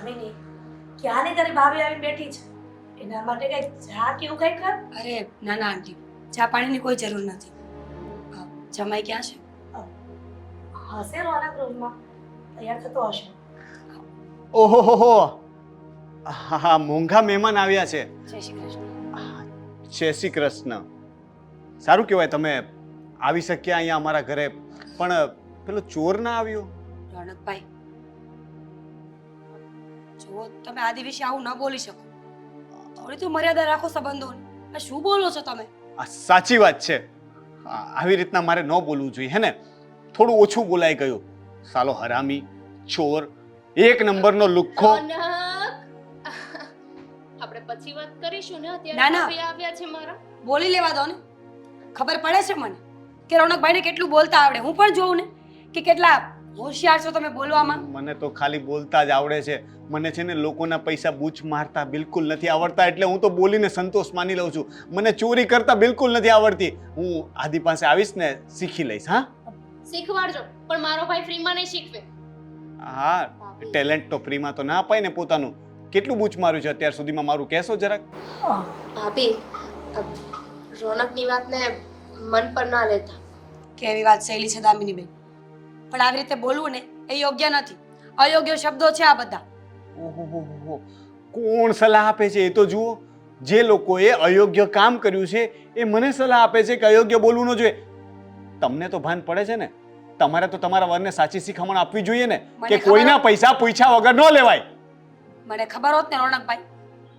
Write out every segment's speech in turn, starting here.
દામિની, ક્યાંની તારી ભાભી આવીને બેઠી છે? એના માટે કઈ ચા કે એવું કઈ કર. અરે ના ના આંટી, ચા પાણીની કોઈ જરૂર નથી. જમાઈ ક્યાં છે? હશે રોનક રૂમમાં તૈયાર થતો હશે. ઓહો, હા, મોંઘા મહેમાન આવ્યા છે. જય શ્રી કૃષ્ણ. જય શ્રી કૃષ્ણ. સારું કહેવાય તમે આવી શક્યા અહીંયા અમારા ઘરે. પણ પેલો ચોર ના આવ્યો? રોનકભાઈ, જો તમે આદિ વિશે આવું ન બોલી શકો. થોડી તો મર્યાદા રાખો સંબંધોની. આ શું બોલો છો તમે? આ સાચી વાત છે. આવી રીતના મારે ન બોલવું જોઈએ, હે ને? થોડું ઓછું બોલાઈ ગયું. સાલો હરામી, ચોર, એક નંબરનો લુખ્ખો. આપણે પછી વાત કરીશું ને. ના, અત્યારે ના. ભાભી આવ્યા છે મારા. બોલી લેવા દો ને. ખબર પડે છે મને કે રોનકભાઈને કેટલું બોલતા આવડે. હું પણ જોઉં ને કે કેટલા હોશિયાર છો તમે બોલવામાં. મને તો ખાલી બોલતા જ આવડે છે. મને છે ને લોકોના પૈસા બૂચ મારતા બિલકુલ નથી આવડતા, એટલે હું તો બોલીને સંતોષ માની લઉં છું. મને ચોરી કરતા બિલકુલ નથી આવડતી. હું આદિ પાસે આવીશ ને શીખી લઈશ. હા શીખવાડજો, પણ મારો ભાઈ ફ્રીમાં નહીં શીખવે. હા, ટેલેન્ટ તો ફ્રીમાં તો ના અપાય ને પોતાનું. કેટલું બૂચ માર્યું છે અત્યાર સુધીમાં મારું, કહેશો જરાક? ભાભી, રોનકની વાતને મન પર ના લેતા. કેવી વાત શૈલી છે દામિનીબેન. પણ આવી રીતે બોલવું ને એ યોગ્ય નથી. અયોગ્ય શબ્દો છે આ બધા. ઓહો, કોણ સલાહ આપે છે એ તો જુઓ. જે લોકોએ અયોગ્ય કામ કર્યું છે એ મને સલાહ આપે છે કે અયોગ્ય બોલવું ન જોઈએ. તમને તો ભાન પડે છે ને? તમારે તો તમારા વરને સાચી શીખામણ આપવી જોઈએ ને કે કોઈના પૈસા પૂછ્યા વગર ન લેવાય. મને ખબર હોત ને રોનકભાઈ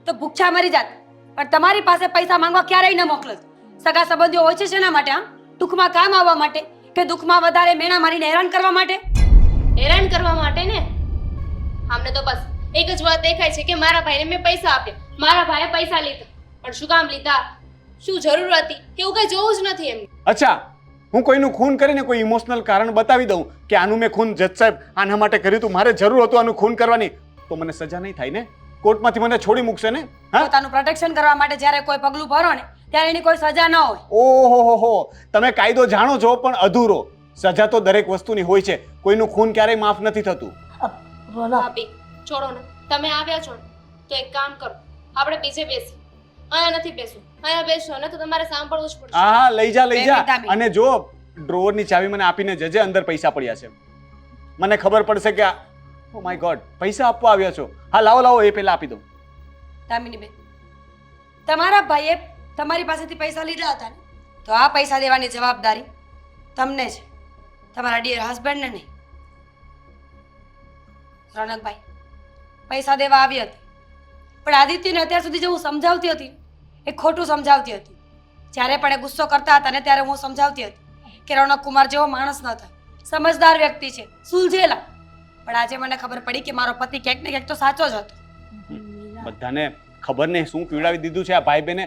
તો ભૂખ્યા મરી જાત. પણ તમારી પાસે પૈસા માંગવા ક્યારેય ન મોકલત. સગા સંબંધીઓ હોય છે શેના માટે? હા, દુઃખમાં કામ આવવા માટે કે દુઃખમાં વધારે મેણા મારીને હેરાન કરવા માટે? હેરાન કરવા માટે ને. અમને તો બસ એક જ વાત દેખાય છે કે મારા ભાઈને મેં પૈસા આપ્યા, મારા ભાઈએ પૈસા લીધા. પણ શું કામ લીધા, શું જરૂર હતી, એવું કઈ જોવું જ નથી એમને. અચ્છા, હું કોઈનું ખૂન કરીને કોઈ ઇમોશનલ કારણ બતાવી દઉં કે આનું મેં ખૂન જજ સાહેબ આના માટે કર્યું હતું, મારે જરૂર હતું આનું ખૂન કરવાની, તો મને સજા નહીં થાય ને? કોર્ટમાંથી મને છોડી મૂકશે ને? હા, પોતાનું પ્રોટેક્શન કરવા માટે જ્યારે કોઈ પગલું ભરો ને ત્યારે એની કોઈ સજા ન હોય. ઓહો, તમે કાયદો જાણો છો પણ અધૂરો. સજા તો દરેક વસ્તુની હોય છે. કોઈનું ખૂન ક્યારેય માફ નથી થતું. રોનક, ભાભી છોડો ને, તમે આવ્યા છો ને તો એક કામ કરો, આપણે બીજે બેસી. અહીંયા નથી બેસવું. અહીંયા બેસશો ને તો તમારે સાંભળવું જ પડશે. હા, લઈ જા બે મિનિટ. અને જો ડ્રોવરની ચાવી મને આપીને જજે, અંદર પૈસા પડ્યા છે. મને ખબર પડશે કે ઓ માય ગોડ, પૈસા આપવા આવ્યા છો. હા, લાવો એ પહેલા આપી દો. દામિનીબેન, તમારા ભાઈએ તમારી પાસેથી પૈસા લીધા હતા ને, તો આ પૈસા દેવાની જવાબદારી તમને છે, તમારા ડિયર હસબન્ડને નહીં. રોનકભાઈ પૈસા દેવા આવી હતી, પણ આદિત્યને અત્યાર સુધી જે હું સમજાવતી હતી એ ખોટું સમજાવતી હતી. જ્યારે પણ એ ગુસ્સો કરતા હતા ને ત્યારે હું સમજાવતી હતી કે રોનક કુમાર જેવો માણસ ન થાય, સમજદાર વ્યક્તિ છે, સુલઝેલા. પણ આજે મને ખબર પડી કે મારો પતિ ક્યાંક ને ક્યાંક તો સાચો જ હતો. બધાને ખબર નહીં શું પીવડાવી દીધું છે આ ભાઈ બેને.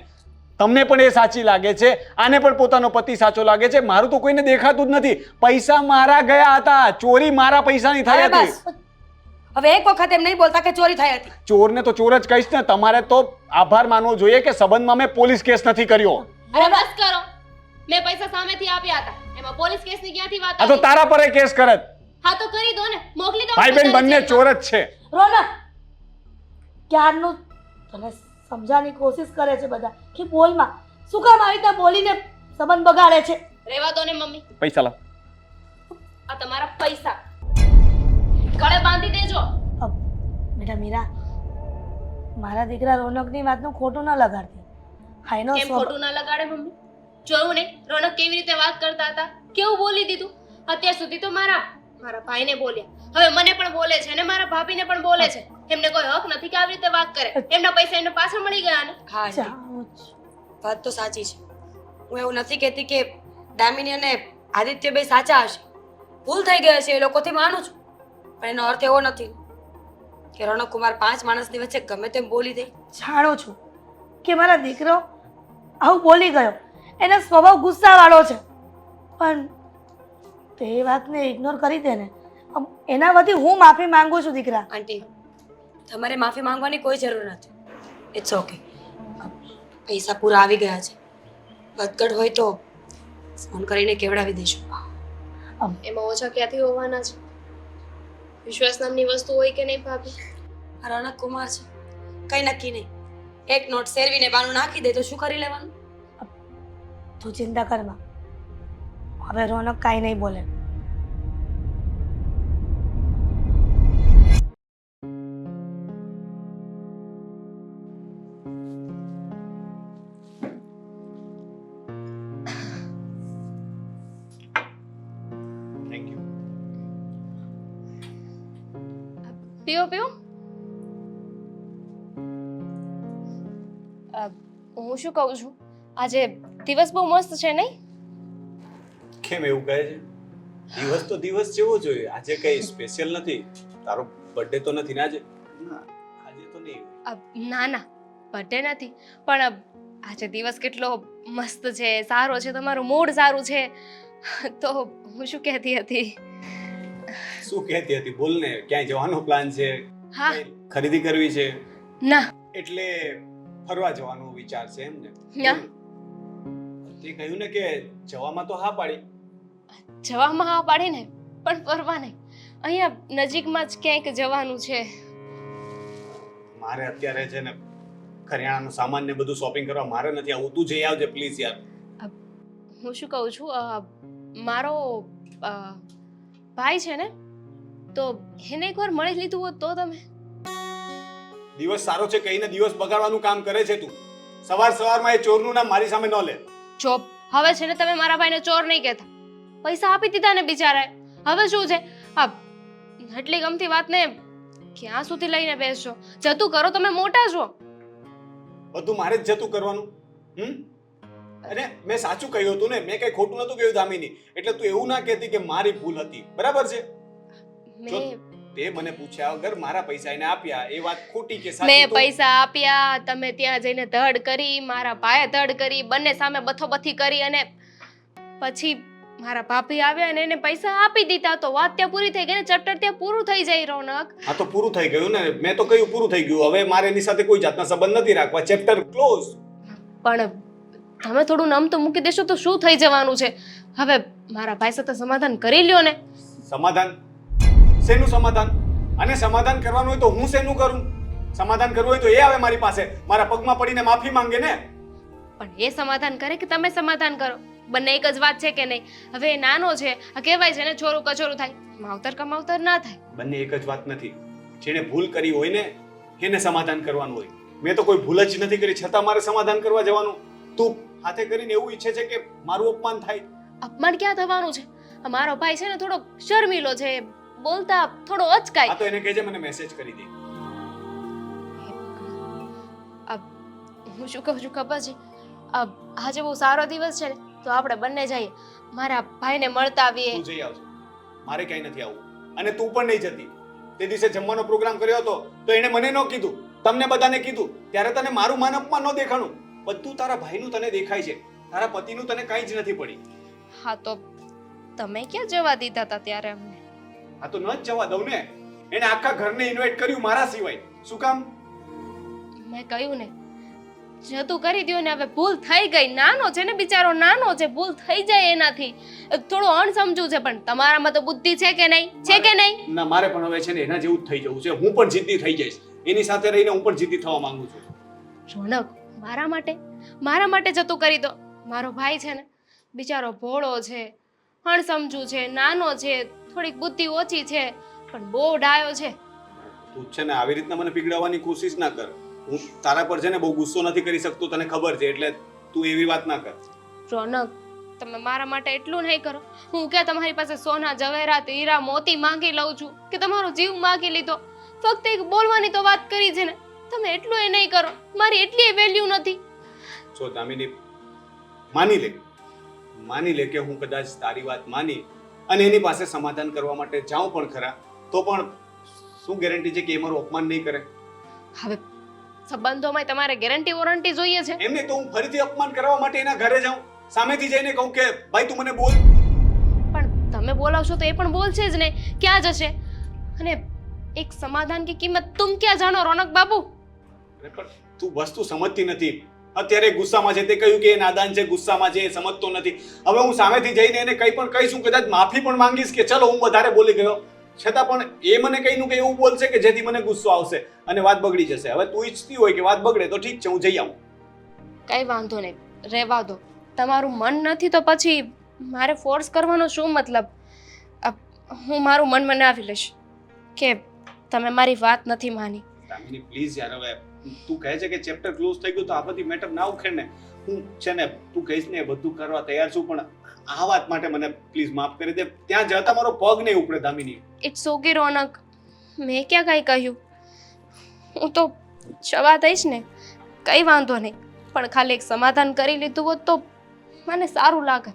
તમને પણ એ સાચી લાગે છે, આને પણ પોતાનો પતિ સાચો લાગે છે. મારું તો કોઈને દેખાતું જ નથી. પૈસા મારા ગયા હતા, ચોરી મારા પૈસાની થઈ હવે હતી. બસ, હવે એક વખત એમ નહીં બોલતા કે ચોરી થઈ હતી. ચોરને તો ચોર જ કહીશ ને. તમારે તો આભાર માનવો જોઈએ કે સંબંધમાં મેં પોલીસ કેસ નથી કર્યો. અરે બસ કરો, મેં પૈસા સામેથી આપ્યા હતા, એમાં પોલીસ કેસની ક્યાંથી વાત આ તો આવી? તારા પર કેસ કરત. હા તો કરી દો ને, મોકલી દો. ભાઈ બેન બંને ચોર જ છે. રોનક, ક્યારનું તને સમજાવવાની કોશિશ કરે છે બધા કે બોલમાં. શું કામ આવી રીતે બોલીને સંબંધ બગાડે છે? રહેવા દો ને મમ્મી. પૈસા લાવ. આ તમારા પૈસા ગળે બાંધી દેજો. બેટા મીરા, મારા દીકરા રોનકની વાતનું ખોટું ન લગાડતી. હા, એનો કેમ ખોટું ના લગાડે મમ્મી? જોયું ને રોનક કેવી રીતે વાત કરતા હતા, કેવું બોલી દીધું. અત્યાર સુધી તો મારા ભાઈને બોલ્યા, હવે મને પણ બોલે છે અને મારા ભાભીને પણ બોલે છે. એમને કોઈ હક નથી કે આવી રીતે વાત કરે. એમના પૈસા એમને પાછા મળી ગયા ને. હા આંટી, જાઉં જ. વાત તો સાચી છે. હું એવું નથી કહેતી કે દામિની અને આદિત્ય બે સાચા હશે. ભૂલ થઈ ગઈ હશે એ લોકોથી, માનું છું. પણ એનો અર્થ એવો નથી કે રોનક કુમાર 5 માણસની વચ્ચે ગમે તેમ બોલી દે. જાણું છું કે મારા દીકરો આવું બોલી ગયો, એનો સ્વભાવ ગુસ્સાવાળો છે, પણ તે વાતને ઇગ્નોર કરી દે ને. એના વતી હું માફી માંગુ છું દીકરા. આંટી, તમારે માફી માંગવાની કોઈ જરૂર નથી. It's okay. પૈસા પૂરા આવી ગયા છે. વધઘટ હોય તો ફોન કરીને કેવડાવી દઈશું. એમાં ઓછા ક્યાંથી હોવાના છે? વિશ્વાસ નામની વસ્તુ હોય કે નહીં ભાભી? આ રોનક કુમાર છે, કઈ નક્કી નહીં. એક નોટ શેરવીને બાનું નાખી દે તો શું કરી લેવાનું? તું ચિંતા કરમાં. હવે રોનક કાંઈ નહીં બોલે. Thank you. પીઓ પીઓ. હું શું કહું છું, આજે દિવસ બહુ મસ્ત છે નહીં? કેમ એવું કહે છે? દિવસ તો દિવસ જેવો જોઈએ. આજે કઈ સ્પેશિયલ નથી. તારો બર્થડે તો નથી ને આજે? ના, આજે તો નહીં. ના ના, બર્થડે નથી, પણ આજે દિવસ કેટલો મસ્ત છે, સારો છે, તમારું મૂડ સારું છે. તો હું શું કહેતી હતી? શું કહેતી હતી? બોલ ને. ક્યાંય જવાનો પ્લાન છે? હા. કઈ ખરીદી કરવી છે? ના. એટલે ફરવા જવાનો વિચાર છે એમ ને? ના. તે કહ્યું ને કે જવામાં તો હા પાડી. જવામાં હા પાડી ને, પણ ફરવા નહીં. અહીંયા નજીકમાં જ ક્યાંક જવાનું છે. મારે અત્યારે છે ને કરિયાણાનો સામાન ને બધું શોપિંગ કરવા મારે નથી આવવું. તું જઈ આવજે પ્લીઝ યાર. હું શું કહું છું, મારો ભાઈ છે ને, તો એને એકવાર મળી લીધું હોત તો તમે. દિવસ સારો છે કહીને દિવસ બગાડવાનું કામ કરે છે તું. સવાર સવારમાં એ ચોરનું નામ મારી સામે ન લે. ચોપ. હવે છે ને તમે મારા ભાઈને ચોર નહીં કહેતા. પૈસા આપી દીધા ને બિચારાએ. હવે શું છે? એટલી ગમતી વાતને ક્યાં સુધી લઈને બેસશો? જતું કરો, તમે મોટા છો. બધું મારે જ જતું કરવાનું? અને મેં સાચું કહ્યું હતું ને, મેં કઈ ખોટું નતું કહ્યું દામિની. એટલે તું એવું ના કહેતી કે મારી ભૂલ હતી. બરાબર છે? મેં તે મને પૂછ્યા વગર મારા પૈસા એને આપ્યા, એ વાત ખોટી કે સાચી? મેં પૈસા આપ્યા, તમે ત્યાં જઈને ધડ કરી, મારા ભાઈએ ધડ કરી, બંને સામે બથોબથી કરી, અને પછી મારા ભાભી આવ્યા અને એને પૈસા આપી દીધા. તો વાત ત્યાં પૂરી થઈ ગઈ ને, ચેપ્ટર ત્યાં પૂરું થઈ જાય. રોનક, હા તો પૂરું થઈ ગયું ને. મેં તો કહ્યું પૂરું થઈ ગયું. હવે મારે એની સાથે કોઈ જાતના સંબંધ નથી રાખવા. Chapter close. પણ તમે થોડું નામ તો મૂકી દેશો તો શું થઈ જવાનું છે? હવે મારા ભાઈ સાથે સમાધાન કરી લ્યો ને. સમાધાન? શેનું સમાધાન? અને સમાધાન કરવાનું હોય તો હું શેનું કરું? સમાધાન કરવું હોય તો એ આવે મારી પાસે, મારા પગમાં પડીને માફી માંગે ને. પણ એ સમાધાન કરે કે તમે સમાધાન કરો? બંને એક જ વાત છે કે નહીં? હવે એ નાનો છે, આ કહેવાય છે ને, ચોરું કચોરું થાય, માવતર કમાવતર ના થાય. બંને એક જ વાત નથી. જેણે ભૂલ કરી હોય ને એને સમાધાન કરવાનું હોય. મેં તો કોઈ ભૂલ જ નથી કરી, છતાં મારે સમાધાન કરવા જવાનું. તું હાથે કરીને એવું ઈચ્છે છે કે મારું અપમાન થાય? અપમાન ક્યાં થવાનું છે? આ મારો ભાઈ છે ને થોડો શર્મીલો છે, બોલતા થોડો અચકાય. આ તો એને કહેજે મને મેસેજ કરી દે. હું શું કહું છું ખબર છે? આજે બહુ સારો દિવસ છે ને, તો આપણે બંને જઈએ, મારા ભાઈને મળતા આવીએ. તું જઈ આવજે, મારે ક્યાંય નથી આવવું. અને તું પણ નહીં જતી. તે દિવસે જમવાનો પ્રોગ્રામ કર્યો હતો તો એને મને ન કીધું, તમને બધાને કીધું. ત્યારે તને મારું માન અપમાન ન દેખાણું. બધું તારા ભાઈનું તને દેખાય છે, તારા પતિનું તને કાંઈ જ નથી પડી. હા તો તમે ક્યાં જવા દીધા હતા ત્યારે અમને? આ તો ન જ જવા દઉં ને. એને આખા ઘરને ઇન્વાઇટ કર્યું મારા સિવાય. શું કામ? મેં કહ્યું ને, જતું કરી દ્યો ને. હવે ભૂલ થઈ ગઈ. નાનો છે ને બિચારો, નાનો છે, ભૂલ થઈ જાય એનાથી. થોડો અણસમજુ છે, પણ તમારામાં તો બુદ્ધિ છે કે નહીં? છે કે નહીં? ના, મારે પણ હવે છે ને એના જેવું જ થઈ જવું છે. હું પણ જિદ્દી થઈ જઈશ. એની સાથે રહીને હું પણ જિદ્દી થવા માંગુ છું. રોનક, મારા માટે જતું કરી દો. મારો ભાઈ છે ને બિચારો ભોળો છે, અણસમજુ છે, નાનો છે, થોડીક બુદ્ધિ ઓછી છે, પણ બહુ ડાયો છે. તું છે ને આવી રીતના મને પીગળાવવાની કોશિશ ના કર. હું તારા પર છે ને બહુ ગુસ્સો નથી કરી શકતો, તને ખબર છે, એટલે તું એવી વાત ના કર. રોનક, તમે મારા માટે એટલું નહીં કરો. હું કે તમારી પાસે સોના જવેરાત હીરા મોતી માંગી લઉં છું, કે તમારો જીવ માંગી લીધો? ફક્ત એક બોલવાની તો વાત કરી છે ને, તમે એટલું એ નહીં કરો. મારી એટલી વેલ્યુ નથી. જો દામિની, માની લે કે હું કદાચ તારી વાત માની અને એની પાસે સમાધાન કરવા માટે જાઉં પણ ખરા, તો પણ શું ગેરંટી છે કે એ મારું અપમાન નહીં કરે? હવે સંબંધોમાં તમારે ગેરંટી વોરંટી જોઈએ છે? એમને તો હું ફરીથી અપમાન કરવા માટે એના ઘરે જાઉં, સામેથી જઈને કહું કે ભાઈ તું મને બોલ. પણ તમે બોલાવશો તો એ પણ બોલશે જ નહીં. ક્યાં જશે? અને એક સમાધાન की कीमत तुम क्या जानो रौनक बाबू? પણ તું વસ્તુ સમજતી નથી. અત્યારે ગુસ્સામાં છે, તે કહ્યું કે એ નાદાન છે, ગુસ્સામાં છે, એ સમજતો નથી. હવે હું સામેથી જઈને એને કંઈ પણ કહીશું, કદાચ માફી પણ માંગીશ કે ચલો હું વધારે બોલી ગયો, છતાં પણ એ મને કંઈનું કંઈ એવું બોલશે કે જેથી મને ગુસ્સો આવશે અને વાત બગડી જશે. હવે તું ઈચ્છતી હોય કે વાત બગડે તો ઠીક છે, હું જઈ આવું. કઈ વાંધો નહીં, રહેવા દો. તમારું મન નથી તો પછી મારે ફોર્સ કરવાનો શું મતલબ? હું મારું મન મનાવી લઈશ કે તમે મારી વાત નથી માની. દામિની પ્લીઝ યાર, હવે તું કહે છે કે ચેપ્ટર ક્લોઝ થઈ ગયું તો આ બધી મેટર ના ઉખેડ ને. હું છે ને તું કહીશ ને એ બધું કરવા તૈયાર છું, પણ આ વાત માટે મને પ્લીઝ માફ કરી દે. ત્યાં જતા મારો પગ નહીં ઉપડે દામિની. ઇટ્સ ઓકે રોનક, મેં ક્યાં કાંઈ કહ્યું? હું તો જવા દઈશ ને, કંઈ વાંધો નહીં, પણ ખાલી એક સમાધાન કરી લીધું હોત તો મને સારું લાગે.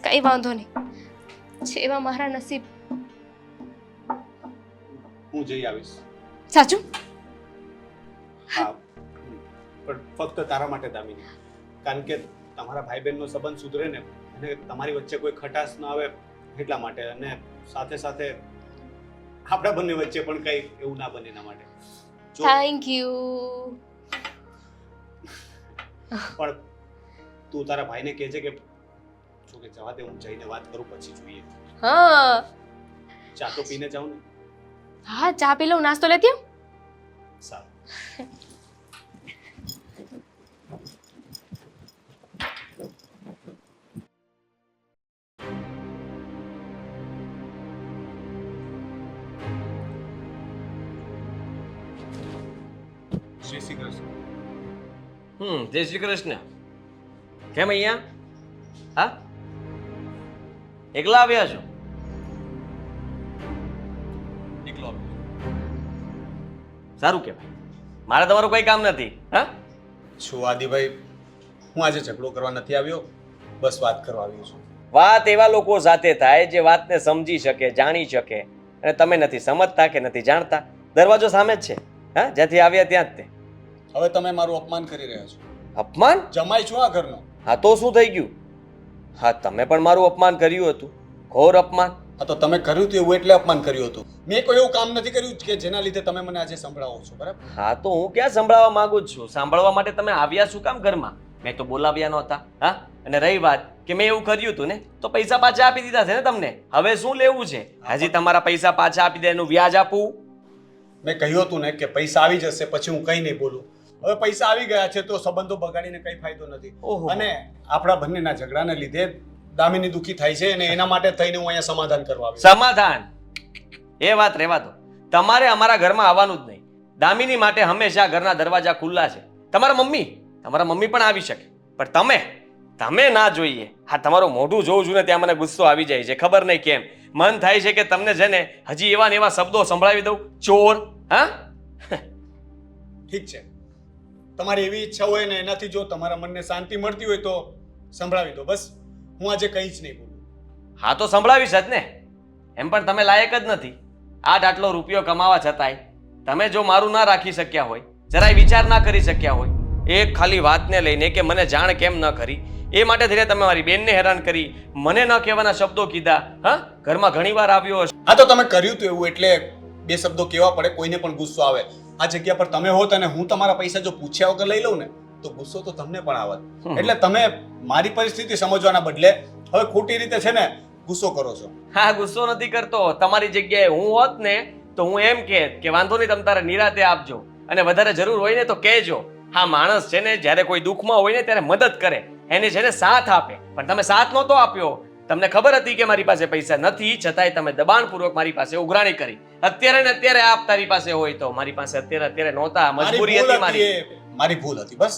કંઈ વાંધો નહીં, જેવા મારા નસીબ. હું જઈ આવીશ. સાચું? હા, પણ ફક્ત તારા માટે દામિની, કારણ કે તમારા ભાઈ બહેનનો સંબંધ સુધરે ને અને તમારી વચ્ચે કોઈ ખટાશ ન આવે એટલા માટે, અને સાથે સાથે આપણા બંને વચ્ચે પણ કંઈ એવું ના બને એના માટે. Thank you. પણ તું તારા ભાઈને કહેજે કે જો કે જવા દે, હું જઈને વાત કરું પછી જોઈએ. હા ચા તો પીને જાઉં ને. હા, ચા પી લઉં, નાસ્તો લેતી આવું. સારું. શ્રી શ્રી કૃષ્ણ. જય શ્રી કૃષ્ણ. કેમ અહીંયા? હા, એકલા આવ્યા છો? એકલો આવ્યો. સારું કહેવાય. મારે તમારું કોઈ કામ નથી. હા, શું આદિભાઈ, હું આજે ઝઘડો કરવા નથી આવ્યો, બસ વાત કરવા આવ્યો છું. વાત એવા લોકો સાથે થાય જે વાતને સમજી શકે, જાણી શકે, અને તમે નથી સમજતા કે નથી જાણતા. દરવાજો સામે જ છે. હા, જ્યાંથી આવ્યા ત્યાં જ તે. હવે તમે મારું અપમાન કરી રહ્યા છો. અપમાન? જમાઈ છું આ ઘરનો. હા, તો શું થઈ ગયું? હા, તમે પણ મારું અપમાન કર્યું હતું, ઘોર અપમાન. હા, તો તમે કર્યું હતું એવું એટલે અપમાન કર્યું હતું. મેં કોઈ એવું કામ નથી કર્યું કે જેના લીધે તમે મને આજે સંભળાવો છો, બરાબર? હા, તો હું ક્યાં સંભળાવવા માંગુ જ છું? સાંભળવા માટે તમે આવ્યા શું કામ ઘરમાં? મેં તો બોલાવ્યા નહોતા. હા, અને રહી વાત કે મેં એવું કર્યું હતું ને, તો પૈસા પાછા આપી દીધા છે ને તમને. હવે શું લેવું છે? હજી તમારા પૈસા પાછા આપી દે એનું વ્યાજ આપવું? મેં કહ્યું હતું ને કે પૈસા આવી જશે પછી હું કંઈ નહીં બોલું. હવે પૈસા આવી ગયા છે તો સંબંધો બગાડીને કંઈ ફાયદો નથી. ઓહો. અને આપણા બંનેના ઝઘડાને લીધે દામિની દુઃખી થાય છે અને એના માટે થઈને હું અહીંયા સમાધાન કરવા આવ્યો. સમાધાન? એ વાત રહેવા દો. તમારે અમારા ઘરમાં આવવાનું જ નહીં. દામિની માટે હંમેશા ઘરના દરવાજા ખુલ્લા છે. તમારા મમ્મી પણ આવી શકે, પણ તમે ના જોઈએ. હા, તમારું મોઢું જોઉં છું ને ત્યાં મને ગુસ્સો આવી જાય છે. ખબર નહીં કેમ મન થાય છે કે તમને છે ને હજી એવા ને એવા શબ્દો સંભળાવી દઉં. ચોર. હા, ઠીક છે, તમારી એવી ઈચ્છા હોય ને એનાથી જો તમારા મનને શાંતિ મળતી હોય તો સંભળાવી દો. બસ હું આજે કંઈ જ નહીં બોલું. હા, તો સંભળાવીશ જ ને. એમ પણ તમે લાયક જ નથી. આટલો રૂપિયો કમાવા છતાંય તમે જો મારું ના રાખી શક્યા હોય, જરાય વિચાર ના કરી શક્યા હોય, એક ખાલી વાતને લઈને કે મને જાણ કેમ ન કરી, એ માટે થઈને તમે મારી બેનને હેરાન કરી, મને ન કહેવાના શબ્દો કીધા. હા, ઘરમાં ઘણીવાર આવ્યો હશે. હા, તો તમે કર્યું હતું એવું એટલે બે શબ્દો કહેવા પડે, કોઈને પણ ગુસ્સો આવે. આ જગ્યા પર તમે હોત અને હું તમારા પૈસા જો પૂછ્યા વગર લઈ લઉં ને તો ગુસ્સો તો તમને પણ આવત. એટલે તમે મારી પરિસ્થિતિ સમજવાના બદલે હવે ખોટી રીતે છે ને ગુસ્સો કરો છો. હા, ગુસ્સો નથી કરતો. તમારી જગ્યાએ હું હોત ને તો હું એમ કે વાંધો નહીં, તમે તારે નિરાતે આપજો, અને વધારે જરૂર હોય ને તો કહેજો. હા, માણસ છે ને જ્યારે કોઈ દુઃખમાં હોય ને ત્યારે મદદ કરે, એને છે ને સાથ આપે. પણ તમે સાથ નહોતો આપ્યો. તમને ખબર હતી કે મારી પાસે પૈસા નથી, છતાંય તમે દબાણપૂર્વક મારી પાસે ઉઘરાણી કરી. અત્યારે ને અત્યારે આપ તારી પાસે હોય તો, મારી પાસે અત્યારે નહોતા, મજબૂરી હતી મારી. મારી ભૂલ હતી, બસ.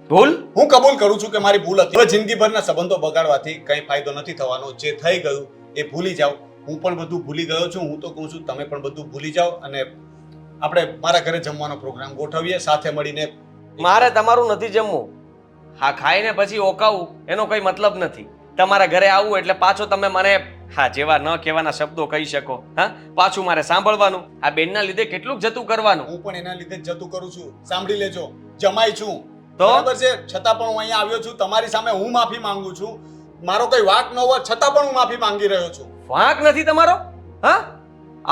ભૂલ? હું કબૂલ કરું છું કે મારી ભૂલ હતી. હવે જિંદગીભરના સંબંધો બગાડવાથી કંઈ ફાયદો નથી થવાનો. જે થઈ ગયું એ ભૂલી જાઓ. હું પણ બધું ભૂલી ગયો છું. હું તો કહું છું તમે પણ બધું ભૂલી જાઓ અને આપણે મારા ઘરે જમવાનો પ્રોગ્રામ ગોઠવીએ સાથે મળીને. મારે તમારું નથી જમવું. હા, ખાઈને પછી ઓકાવું એનો કોઈ મતલબ નથી. તમારા ઘરે આવવું એટલે પાછો તમે મને જેવા ન કહેવાના શબ્દો કહી શકો. હા, પાછું મારે સાંભળવાનું. આ બેનના લીધે કેટલું જતું કરવાનું. હું પણ એના લીધે જ જતું કરું છું. સાંભળી લેજો, જમાઈ છું તો બરાબર છે, છતાં પણ હું અહીંયા આવ્યો છું. તમારી સામે હું માફી માંગુ છું. મારો કોઈ વાંક ન હોવા છતાં પણ હું માફી માંગી રહ્યો છું. વાંક નથી તમારો? હા,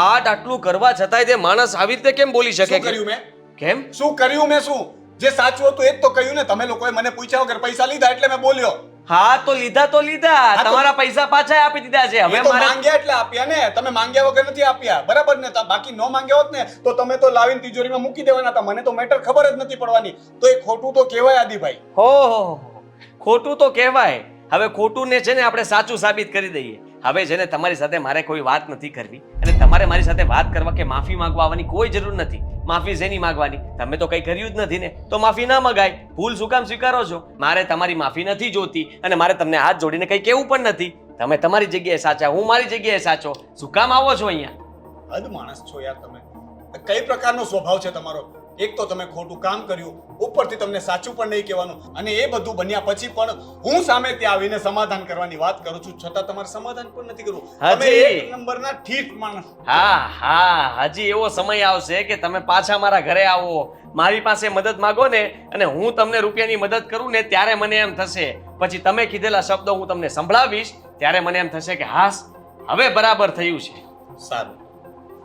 આટલું કરવા છતાંય તે માણસ આવી રીતે કેમ બોલી શકે? શું કર્યું મેં? કેમ શું કર્યું મેં? શું જે સાચું હતું એ જ તો કહ્યું ને. તમે લોકોએ મને પૂછ્યા વગર પૈસા લીધા એટલે મેં બોલ્યો. હા તો લીધા તો લીધા, હા તો- તમારા પૈસા પાછા આપી દીધા છે. હવે એ તો મારે માંગ્યા એટલે આપ્યા ને, તમે માંગ્યા વગર નથી આપ્યા, બરાબર ને? બાકી ન માંગ્યા હોત ને તો તમે તો લાવીને તિજોરીમાં મૂકી દેવાના હતા. મને તો મેટર ખબર જ નથી પડવાની. તો એ ખોટું તો કહેવાય આદિભાઈ. હો, ખોટું તો કહેવાય. હવે ખોટું ને છે ને આપણે સાચું સાબિત કરી દઈએ. હવે છે ને તમારી સાથે મારે કોઈ વાત નથી કરવી, અને તમારે મારી સાથે વાત કરવા કે માફી માંગવા આવવાની કોઈ જરૂર નથી. માફી શેની માંગવાની? તમે તો કંઈ કર્યું જ નથી ને, તો માફી ના મગાય. ભૂલ શું કામ સ્વીકારો છો? મારે તમારી માફી નથી જોતી, અને મારે તમને હાથ જોડીને કંઈ કહેવું પણ નથી. તમે તમારી જગ્યાએ સાચા, હું મારી જગ્યાએ સાચો. શું કામ આવો છો અહીંયા? હદ માણસ છો યાર તમે. કઈ પ્રકારનો સ્વભાવ છે તમારો? એક તો તમે ખોટું કામ કર્યું, ઉપરથી તમને સાચું પણ નહીં કહેવાનું, અને એ બધું બન્યા પછી પણ હું સામે ત્યાં આવીને સમાધાન કરવાની વાત કરું છું, છતાં તમારે સમાધાન પણ નથી કરવું. તમે હાજી. એક નંબરના ઠીક માણસ. હા, હજી એવો સમય આવશે કે તમે પાછા મારા ઘરે આવો, મારી પાસે મદદ માંગો ને, અને હું તમને રૂપિયાની મદદ કરું ને ત્યારે મને એમ થશે, પછી તમે કીધેલા શબ્દો હું તમને સંભળાવીશ ત્યારે મને એમ થશે કે હાસ, હવે બરાબર થયું છે. સારું,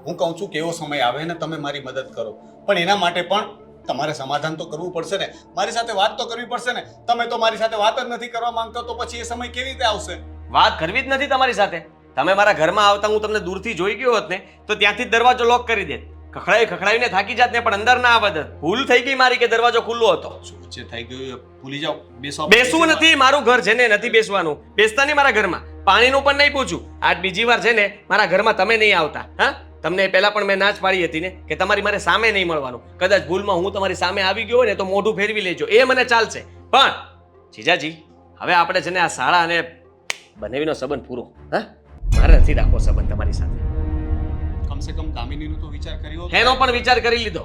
હું કહું છું કે એવો સમય આવે ને તમે મારી મદદ કરો, પણ એના માટે પણ તમારે સમાધાન તો કરવું પડશે ને, મારી સાથે વાત તો કરવી પડશે ને. તમે તો મારી સાથે વાત જ નથી કરવા માંગતા, તો પછી એ સમય કેવી રીતે આવશે? વાત કરવી જ નથી તમારી સાથે. તમે મારા ઘરમાં આવતા હું તમને દૂરથી જોઈ ગયો હોત ને તો ત્યાંથી જ દરવાજો લોક કરી દેત. ખખડાવીને થાકી જાત ને, પણ અંદર ના આવત. ભૂલ થઈ ગઈ મારી કે દરવાજો ખુલ્લો હતો. શું વચ્ચે થઈ ગયું એ ભૂલી જાઓ. બેસવું નથી, મારું ઘર છે ને, નથી બેસવાનું. બેસતા નહીં મારા ઘરમાં, પાણીનું પણ નહીં પૂછું. આજ બીજી વાર છે ને મારા ઘરમાં તમે નહીં આવતા. હા, તમને પહેલા પણ મેં ના જ પાડી હતી ને કે તમારી મારે સામે નહીં મળવાનું. કદાચ ભૂલમાં હું તમારી સામે આવી ગયો હોય ને તો મોઢું ફેરવી લેજો, એ મને ચાલશે. પણ જીજાજી, હવે આપણે છે ને આ શાળા અને બનેવીનો સંબંધ પૂરો. હા, મારે નથી રાખવો સંબંધ તમારી સાથે. કમસે કમ દામિનીનો તો વિચાર કર્યો હોત. એનો પણ વિચાર કરી લીધો.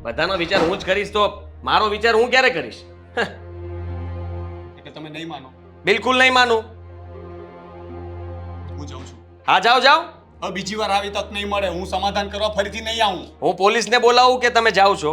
બધાનો વિચાર હું જ કરીશ તો મારો વિચાર હું ક્યારે કરીશ? એટલે તમે નહીં માનો? બિલકુલ નહીં માનું. હું જાઉં છું. હા, જાઓ જાઓ. હવે બીજી વાર આવી તક નહીં મળે. હું સમાધાન કરવા ફરીથી નહીં આવું. હું પોલીસને બોલાવું કે તમે જાઓ છો?